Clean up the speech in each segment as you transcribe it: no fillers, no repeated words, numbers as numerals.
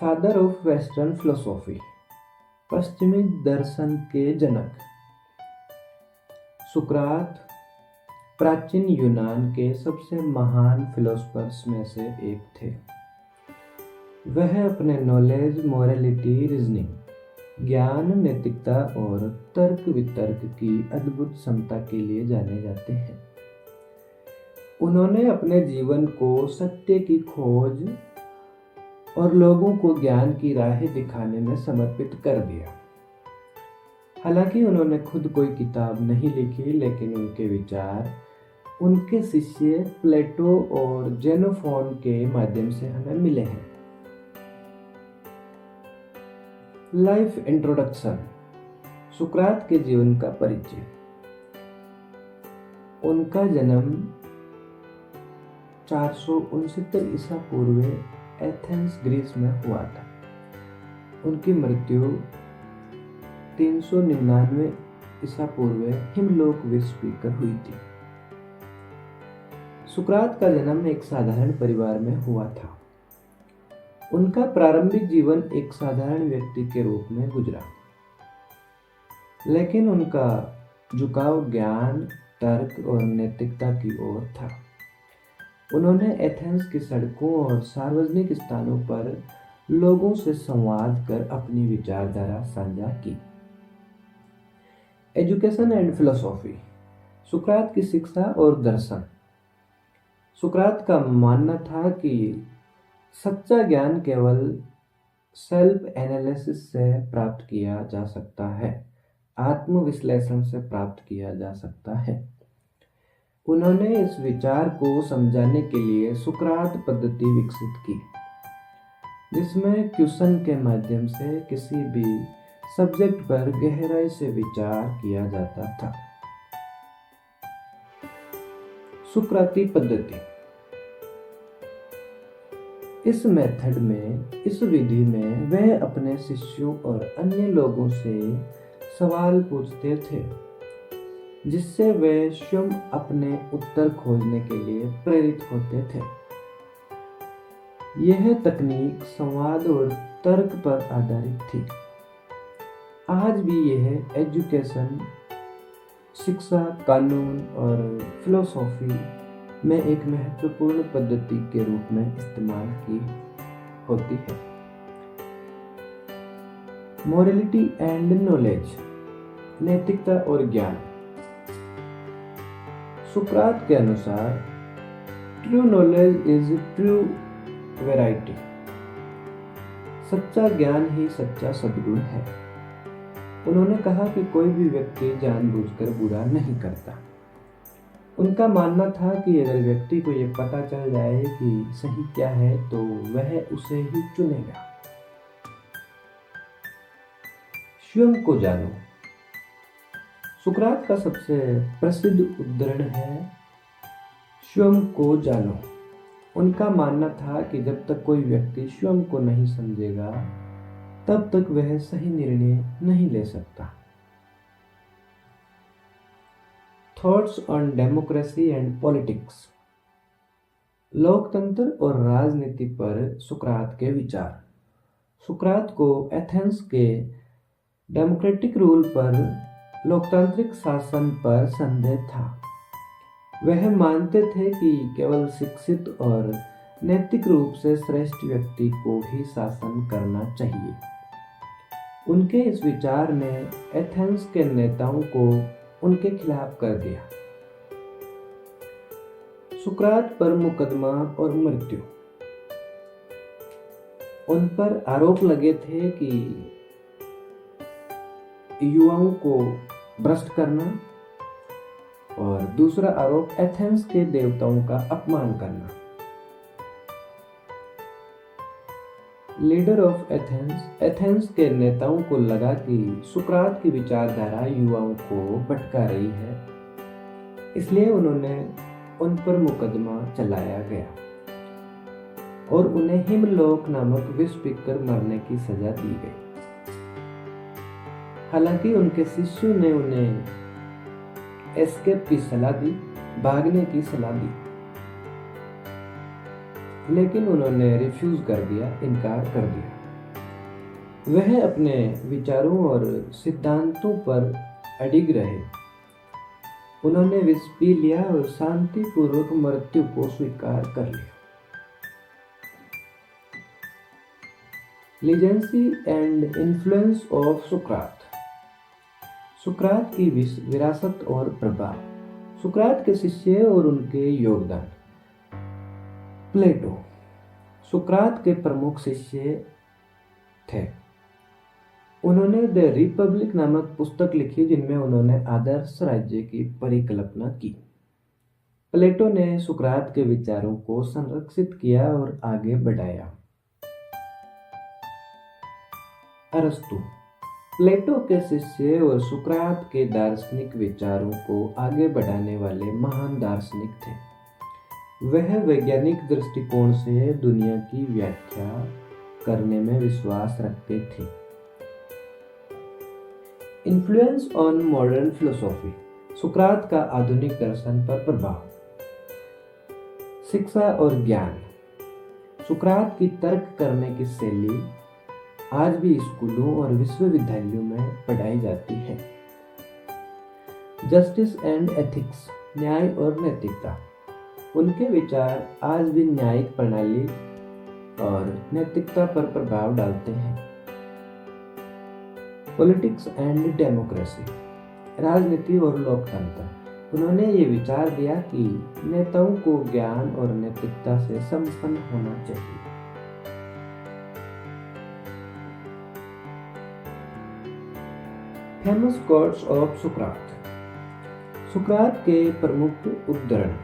Father of western philosophy, पश्चिमी दर्शन के जनक। सुकरात प्राचीन यूनान के सबसे महान फिलोसफर्स में से एक थे। वह अपने नॉलेज, मोरालिटी, रीजनिंग, ज्ञान, नैतिकता और तर्क वितर्क की अद्भुत क्षमता के लिए जाने जाते हैं। उन्होंने अपने जीवन को सत्य की खोज और लोगों को ज्ञान की राह दिखाने में समर्पित कर दिया। हालांकि उन्होंने खुद कोई किताब नहीं लिखी, लेकिन उनके विचार उनके शिष्य प्लेटो और जेनोफोन के माध्यम से हमें मिले हैं। Life introduction. सुकरात के जीवन का परिचय। उनका जन्म 469 ईसा पूर्व एथेंस, ग्रीस में हुआ था। उनकी मृत्यु 399 ईसा पूर्व हिमलोक विश्व पर हुई थी। सुकरात का जन्म एक साधारण परिवार में हुआ था। उनका प्रारंभिक जीवन एक साधारण व्यक्ति के रूप में गुजरा, लेकिन उनका झुकाव ज्ञान, तर्क और नैतिकता की ओर था। उन्होंने एथेंस की सड़कों और सार्वजनिक स्थानों पर लोगों से संवाद कर अपनी विचारधारा साझा की। Education and philosophy. सुकरात की शिक्षा और दर्शन। सुकरात का मानना था कि सच्चा ज्ञान केवल सेल्फ एनालिसिस से प्राप्त किया जा सकता है, आत्मविश्लेषण से प्राप्त किया जा सकता है। उन्होंने इस विचार को समझाने के लिए सुकरात पद्धति विकसित की, जिसमें क्वेश्चन के माध्यम से किसी भी सब्जेक्ट पर गहराई से विचार किया जाता था। सुकराती पद्धति। इस मेथड में, इस विधि में वह अपने शिष्यों और अन्य लोगों से सवाल पूछते थे, जिससे वे स्वयं अपने उत्तर खोजने के लिए प्रेरित होते थे। यह तकनीक संवाद और तर्क पर आधारित थी। आज भी यह एजुकेशन, शिक्षा, कानून और फिलोसॉफी में एक महत्वपूर्ण पद्धति के रूप में इस्तेमाल की होती है। Morality and knowledge. नैतिकता और ज्ञान। सुकरात के अनुसार true knowledge is true variety. सच्चा ज्ञान ही सच्चा सद्गुण है। उन्होंने कहा कि कोई भी व्यक्ति जानबूझकर बुरा नहीं करता। उनका मानना था कि अगर व्यक्ति को यह पता चल जाए कि सही क्या है तो वह उसे ही चुनेगा। स्वयं को जानो। सुकरात का सबसे प्रसिद्ध उद्धरण है, स्वयं को जानो। उनका मानना था कि जब तक कोई व्यक्ति स्वयं को नहीं समझेगा, तब तक वह सही निर्णय नहीं ले सकता। Thoughts on democracy and politics. लोकतंत्र और राजनीति पर सुकरात के विचार। सुकरात को एथेंस के डेमोक्रेटिक रूल पर, लोकतांत्रिक शासन पर संदेह था। वह मानते थे कि केवल शिक्षित और नैतिक रूप से श्रेष्ठ व्यक्ति को ही शासन करना चाहिए। उनके इस विचार ने एथेंस के नेताओं को उनके खिलाफ कर दिया। सुकरात पर मुकदमा और मृत्यु। उन पर आरोप लगे थे कि युवाओं को भ्रष्ट करना, और दूसरा आरोप एथेंस के देवताओं का अपमान करना। Leader of Athens. एथेंस के नेताओं को लगा कि सुकरात की विचारधारा युवाओं को भटका रही है, इसलिए उन्होंने उन पर मुकदमा चलाया गया और उन्हें हिमलोक नामक विष पीकर मरने की सजा दी गई। हालांकि उनके शिष्यों ने उन्हें एस्केप की सलाह दी, भागने की सलाह दी, लेकिन उन्होंने रिफ्यूज कर दिया, इनकार कर दिया। वह अपने विचारों और सिद्धांतों पर अडिग रहे। उन्होंने विष पी लिया और शांतिपूर्वक मृत्यु को स्वीकार कर लिया। लीजेंसी एंड इन्फ्लुएंस ऑफ सुकरात। सुकरात की विरासत और प्रभाव। सुकरात के शिष्य और उनके योगदान। प्लेटो सुकरात के प्रमुख शिष्य थे। उन्होंने द रिपब्लिक नामक पुस्तक लिखी जिनमें उन्होंने आदर्श राज्य की परिकल्पना की। प्लेटो ने सुकरात के विचारों को संरक्षित किया और आगे बढ़ाया। अरस्तु प्लेटो के शिष्य और सुकरात के दार्शनिक विचारों को आगे बढ़ाने वाले महान दार्शनिक थे। वह वैज्ञानिक दृष्टिकोण से दुनिया की व्याख्या करने में विश्वास रखते थे। Influence on modern philosophy. सुकरात का आधुनिक दर्शन पर प्रभाव। शिक्षा और ज्ञान। सुकरात की तर्क करने की शैली आज भी स्कूलों और विश्वविद्यालयों में पढ़ाई जाती है। Justice and ethics. न्याय और नैतिकता। उनके विचार आज भी न्यायिक प्रणाली और नैतिकता पर प्रभाव डालते हैं। Politics and democracy. राजनीति और लोकतंत्र। उन्होंने ये विचार दिया कि नेताओं को ज्ञान और नैतिकता से संपन्न होना चाहिए। फेमस कोट्स ऑफ सुकरात। सुकरात के प्रमुख उद्धरण।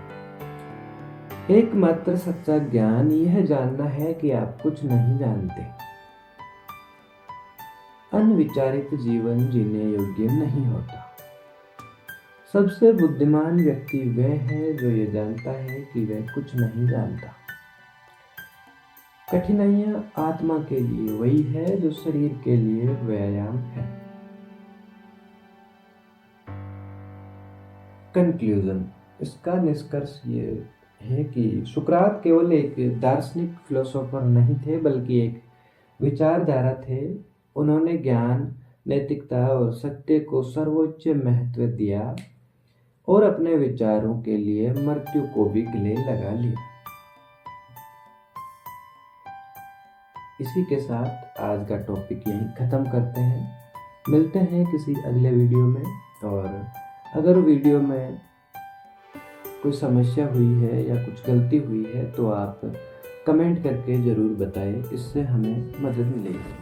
एकमात्र सच्चा ज्ञान यह जानना है कि आप कुछ नहीं जानते। अनविचारित जीवन जीने योग्य नहीं होता। सबसे बुद्धिमान व्यक्ति वह है जो ये जानता है कि वह कुछ नहीं जानता। कठिनाइयां आत्मा के लिए वही है जो शरीर के लिए व्यायाम है। कंक्लूजन। इसका निष्कर्ष ये है कि सुकरात केवल एक दार्शनिक फिलोसोफर नहीं थे बल्कि एक विचारधारा थे। उन्होंने ज्ञान, नैतिकता और सत्य को सर्वोच्च महत्व दिया और अपने विचारों के लिए मृत्यु को भी गले लगा लिया। इसी के साथ आज का टॉपिक यहीं ख़त्म करते हैं। मिलते हैं किसी अगले वीडियो में। और अगर वीडियो में कोई समस्या हुई है या कुछ गलती हुई है तो आप कमेंट करके ज़रूर बताएं, इससे हमें मदद मिलेगी।